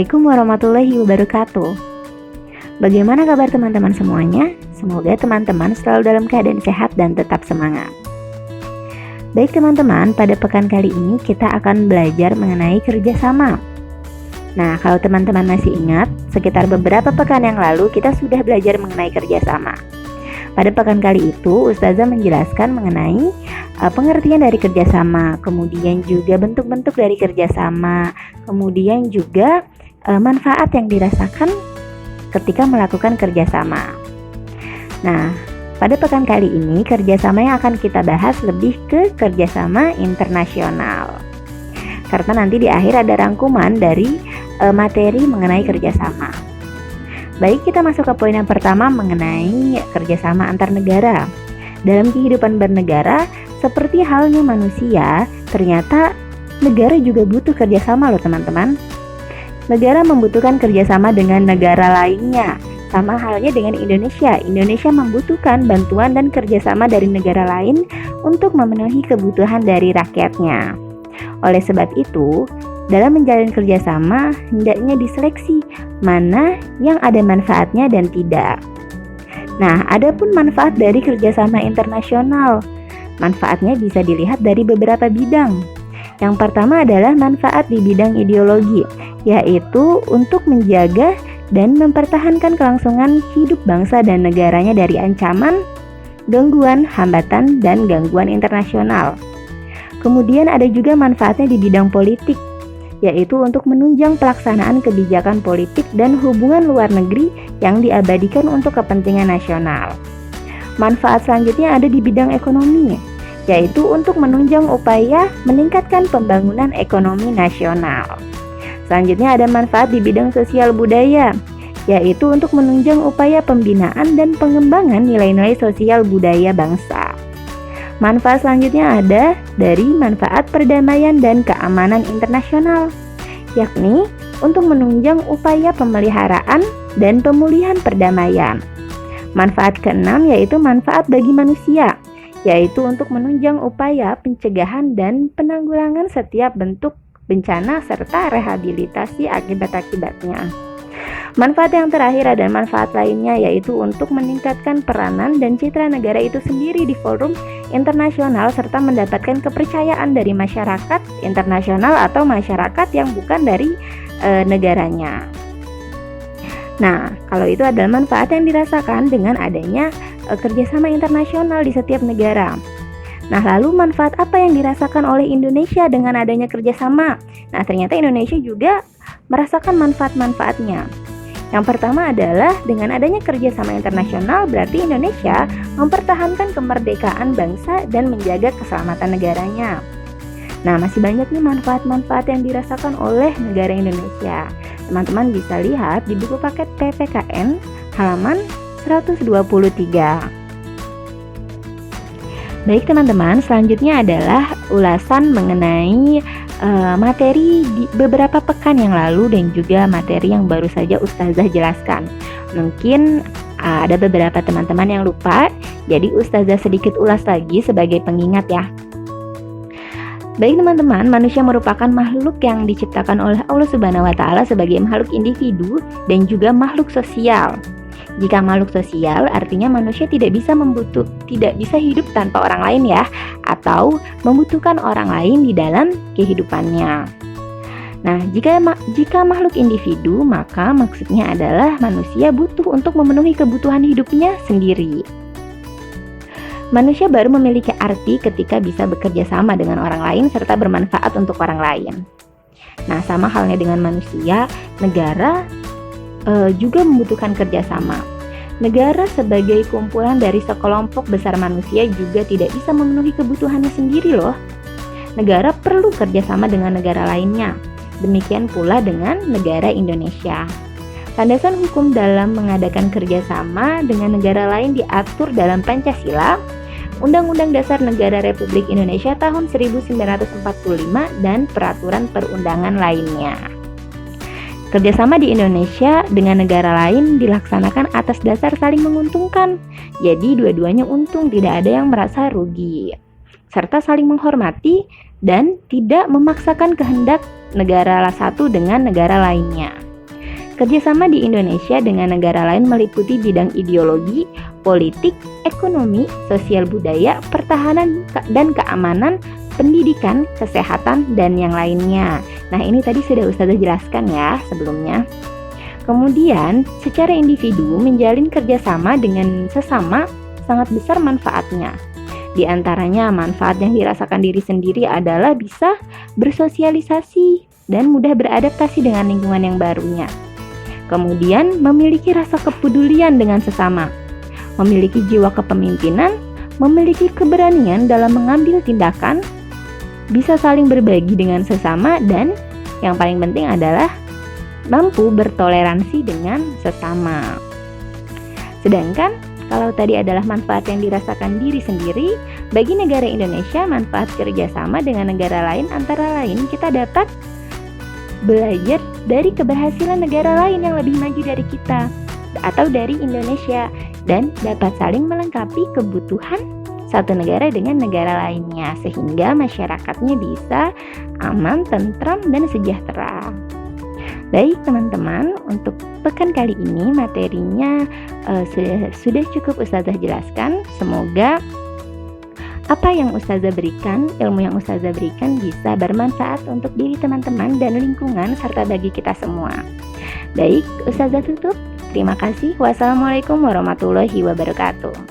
Assalamualaikum warahmatullahi wabarakatuh. Bagaimana kabar teman-teman semuanya? Semoga teman-teman selalu dalam keadaan sehat dan tetap semangat. Baik teman-teman, pada pekan kali ini kita akan belajar mengenai kerjasama. Nah, kalau teman-teman masih ingat, sekitar beberapa pekan yang lalu kita sudah belajar mengenai kerjasama. Pada pekan kali itu, Ustazah menjelaskan mengenai pengertian dari kerjasama, kemudian juga bentuk-bentuk dari kerjasama, kemudian juga manfaat yang dirasakan ketika melakukan kerjasama. Nah, pada pekan kali ini kerjasama yang akan kita bahas lebih ke kerjasama internasional. Karena nanti di akhir ada rangkuman dari materi mengenai kerjasama. Baik, kita masuk ke poin yang pertama mengenai kerjasama antar negara. Dalam kehidupan bernegara, seperti halnya manusia, ternyata negara juga butuh kerjasama loh teman-teman. Negara membutuhkan kerjasama dengan negara lainnya. Sama halnya dengan Indonesia. Indonesia membutuhkan bantuan dan kerjasama dari negara lain untuk memenuhi kebutuhan dari rakyatnya. Oleh sebab itu, dalam menjalin kerjasama, hendaknya diseleksi mana yang ada manfaatnya dan tidak. Nah, adapun manfaat dari kerjasama internasional. Manfaatnya bisa dilihat dari beberapa bidang. Yang pertama adalah manfaat di bidang ideologi, yaitu untuk menjaga dan mempertahankan kelangsungan hidup bangsa dan negaranya dari ancaman, gangguan, hambatan, dan gangguan internasional. Kemudian ada juga manfaatnya di bidang politik, yaitu untuk menunjang pelaksanaan kebijakan politik dan hubungan luar negeri yang diabadikan untuk kepentingan nasional. Manfaat selanjutnya ada di bidang ekonomi, yaitu untuk menunjang upaya meningkatkan pembangunan ekonomi nasional. Selanjutnya ada manfaat di bidang sosial budaya, yaitu untuk menunjang upaya pembinaan dan pengembangan nilai-nilai sosial budaya bangsa. Manfaat selanjutnya ada dari manfaat perdamaian dan keamanan internasional, yakni untuk menunjang upaya pemeliharaan dan pemulihan perdamaian. Manfaat keenam yaitu manfaat bagi manusia, yaitu untuk menunjang upaya pencegahan dan penanggulangan setiap bentuk bencana serta rehabilitasi akibat-akibatnya. Manfaat yang terakhir adalah manfaat lainnya, yaitu untuk meningkatkan peranan dan citra negara itu sendiri di forum internasional serta mendapatkan kepercayaan dari masyarakat internasional atau masyarakat yang bukan dari negaranya. Nah, kalau itu adalah manfaat yang dirasakan dengan adanya kerjasama internasional di setiap negara. Nah, lalu manfaat apa yang dirasakan oleh Indonesia dengan adanya kerjasama? Nah, ternyata Indonesia juga merasakan manfaat-manfaatnya. Yang pertama adalah dengan adanya kerjasama internasional berarti Indonesia mempertahankan kemerdekaan bangsa dan menjaga keselamatan negaranya. Nah, masih banyak nih manfaat-manfaat yang dirasakan oleh negara Indonesia. Teman-teman bisa lihat di buku paket PPKN halaman 123. Baik teman-teman, selanjutnya adalah ulasan mengenai materi di beberapa pekan yang lalu dan juga materi yang baru saja Ustazah jelaskan. Mungkin ada beberapa teman-teman yang lupa, jadi Ustazah sedikit ulas lagi sebagai pengingat ya. Baik teman-teman, manusia merupakan makhluk yang diciptakan oleh Allah Subhanahu wa Ta'ala sebagai makhluk individu dan juga makhluk sosial. Jika makhluk sosial, artinya manusia tidak bisa hidup tanpa orang lain ya, atau membutuhkan orang lain di dalam kehidupannya. Nah, jika makhluk individu, maka maksudnya adalah manusia butuh untuk memenuhi kebutuhan hidupnya sendiri. Manusia baru memiliki arti ketika bisa bekerja sama dengan orang lain serta bermanfaat untuk orang lain. Nah, sama halnya dengan manusia, negara juga membutuhkan kerjasama. Negara sebagai kumpulan dari sekelompok besar manusia juga tidak bisa memenuhi kebutuhannya sendiri loh. Negara perlu kerjasama dengan negara lainnya. Demikian pula dengan negara Indonesia. Landasan hukum dalam mengadakan kerjasama dengan negara lain diatur dalam Pancasila, Undang-Undang Dasar Negara Republik Indonesia tahun 1945 dan peraturan perundangan lainnya. Kerjasama di Indonesia dengan negara lain dilaksanakan atas dasar saling menguntungkan. Jadi dua-duanya untung, tidak ada yang merasa rugi. Serta saling menghormati dan tidak memaksakan kehendak negara satu dengan negara lainnya. Kerjasama di Indonesia dengan negara lain meliputi bidang ideologi, politik, ekonomi, sosial budaya, pertahanan dan keamanan, pendidikan, kesehatan, dan yang lainnya. Nah, ini tadi sudah Ustazah jelaskan ya sebelumnya. Kemudian, secara individu menjalin kerjasama dengan sesama sangat besar manfaatnya. Di antaranya, manfaat yang dirasakan diri sendiri adalah bisa bersosialisasi dan mudah beradaptasi dengan lingkungan yang barunya. Kemudian, memiliki rasa kepedulian dengan sesama, memiliki jiwa kepemimpinan, memiliki keberanian dalam mengambil tindakan, bisa saling berbagi dengan sesama, dan yang paling penting adalah mampu bertoleransi dengan sesama. Sedangkan, kalau tadi adalah manfaat yang dirasakan diri sendiri, bagi negara Indonesia, manfaat kerjasama dengan negara lain antara lain kita dapat belajar dari keberhasilan negara lain yang lebih maju dari kita atau dari Indonesia, dan dapat saling melengkapi kebutuhan satu negara dengan negara lainnya sehingga masyarakatnya bisa aman, tentram, dan sejahtera. Baik teman-teman, untuk pekan kali ini materinya sudah cukup Ustazah jelaskan. Semoga apa yang Ustazah berikan, ilmu yang Ustazah berikan bisa bermanfaat untuk diri teman-teman dan lingkungan serta bagi kita semua. Baik, Ustazah tutup. Terima kasih. Wassalamualaikum warahmatullahi wabarakatuh.